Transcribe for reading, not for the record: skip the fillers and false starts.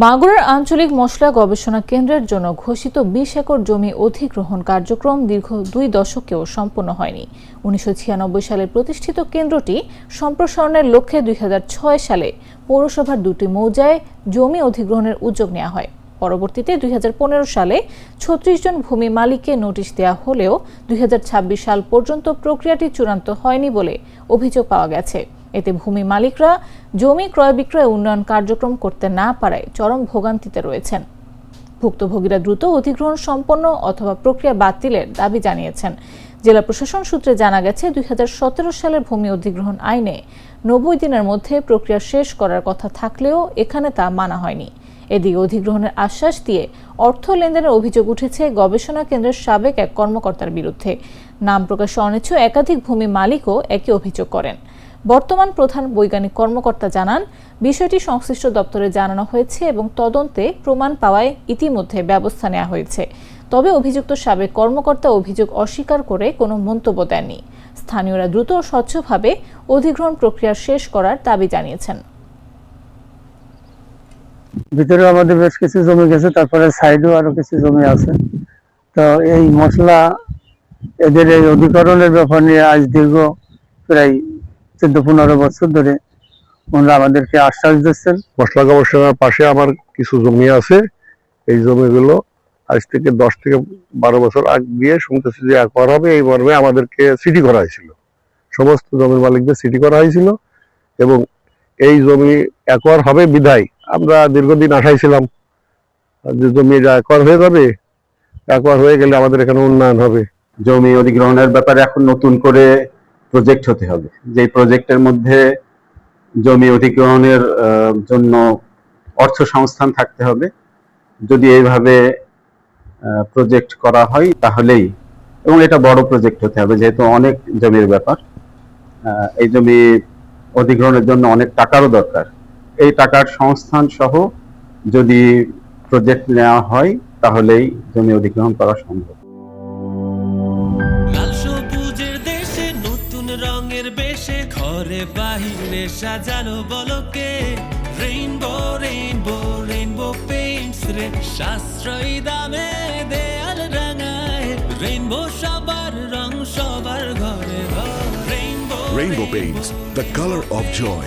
মাগুরার আঞ্চলিক মশলা গবেষণা কেন্দ্রের জন্য ঘোষিত ২০ একর জমি অধিগ্রহণ কার্যক্রম দীর্ঘ ২ দশকেও সম্পন্ন হয়নি। ১৯৯৬ সালে প্রতিষ্ঠিত কেন্দ্রটি সম্প্রসারণের লক্ষ্যে ২০০৬ সালে পৌরসভার ২টি মৌজায় জমি অধিগ্রহণের উদ্যোগ নেওয়া হয়। পরবর্তীতে ২০১৫ সালে ৩৬ জন ভূমি মালিককে নোটিশ দেওয়া হলেও ২০২৬ সাল পর্যন্ত প্রক্রিয়াটি চূড়ান্ত হয়নি বলে অভিযোগ পাওয়া গেছে। এতে ভূমি মালিকরা জমি ক্রয় বিক্রয় উন্নয়ন কার্যক্রম করতে না পারায় চরম ভোগান্তিতে রয়েছেন। ভুক্তভোগীরা দ্রুত অধিগ্রহণ সম্পন্ন অথবা প্রক্রিয়া বাতিলের দাবি জানিয়েছেন। জেলা প্রশাসন সূত্রে জানা গেছে ২০১৭ সালের ভূমি অধিগ্রহণ আইনে ৯০ দিনের মধ্যে প্রক্রিয়া শেষ করার কথা থাকলেও এখানে তা মানা হয়নি। এদিকে অধিগ্রহণের আশ্বাস দিয়ে অর্থ লেনদেনের অভিযোগ উঠেছে গবেষণা কেন্দ্রের সাবেক এক কর্মকর্তার বিরুদ্ধে। নাম প্রকাশে অনিচ্ছুক একাধিক ভূমি মালিকও একই অভিযোগ করেন। বর্তমান প্রধান বৈজ্ঞানিক কর্মকর্তা জানান, বিষয়টি সংশ্লিষ্ট দপ্তরে জানানো হয়েছে এবং তদন্তে প্রমাণ পাওয়ায় ইতিমধ্যে ব্যবস্থা নেওয়া হয়েছে। তবে অভিযুক্ত সাবেক কর্মকর্তা অভিযোগ অস্বীকার করে কোনো মন্তব্য দেননি। স্থানীয়রা দ্রুত ও স্বচ্ছভাবে অধিগ্রহণ প্রক্রিয়া শেষ করার দাবি জানিয়েছেন। ভিতরে আমাদের বেশ কিছু জমি গেছে, তারপরে সাইডেও আরো কিছু জমি আছে। তো এই মশলা এদের এই অধিকরণের ব্যাপার নিয়ে আজ দীর্ঘ প্রায় ১৪-১৫ বছর ধরে ওনারা আমাদেরকে আশ্বাস দিচ্ছেন। মশলা গবেষণার পাশে আমার কিছু জমি আছে। এই জমিগুলো আজ থেকে ১০ থেকে ১২ বছর আগে দিয়ে শুনতেছি যে একবার হবে, এই মর্মে আমাদেরকে সিটি করা হয়েছিল। সমস্ত জমির মালিকদের সিটি করা হয়েছিল এবং এই জমি একবার হবে বিধায় আমরা দীর্ঘদিন আশায় ছিলাম যে জমি একবার হয়ে যাবে, একবার হয়ে গেলে আমাদের এখানে উন্নয়ন হবে। জমি অধিগ্রহণের ব্যাপারে এখন নতুন করে প্রজেক্ট হতে হবে, যে প্রজেক্টের মধ্যে জমি অধিগ্রহণের জন্য অর্থ সংস্থান থাকতে হবে। যদি এইভাবে প্রজেক্ট করা হয় তাহলেই, এবং এটা বড় প্রজেক্ট হতে হবে যেহেতু অনেক জমির ব্যাপার, এই জমি অধিগ্রহণের জন্য অনেক টাকারও দরকার। এই টাকার সংস্থান সহ যদি প্রজেক্ট নেওয়া হয় তাহলেই জমি অধিগ্রহণ করা সম্ভব। রঙের বেশে ঘরে বাহিরে সাজানো বলকে রেইনবো রেইনবো রেইনবো পেইন্টস রে সাশ্রয়ী দামে দেয়াল রাঙায়। রেইনবো সবার রং সবার ঘরে ঘরে। Rainbow Paints, the color of joy.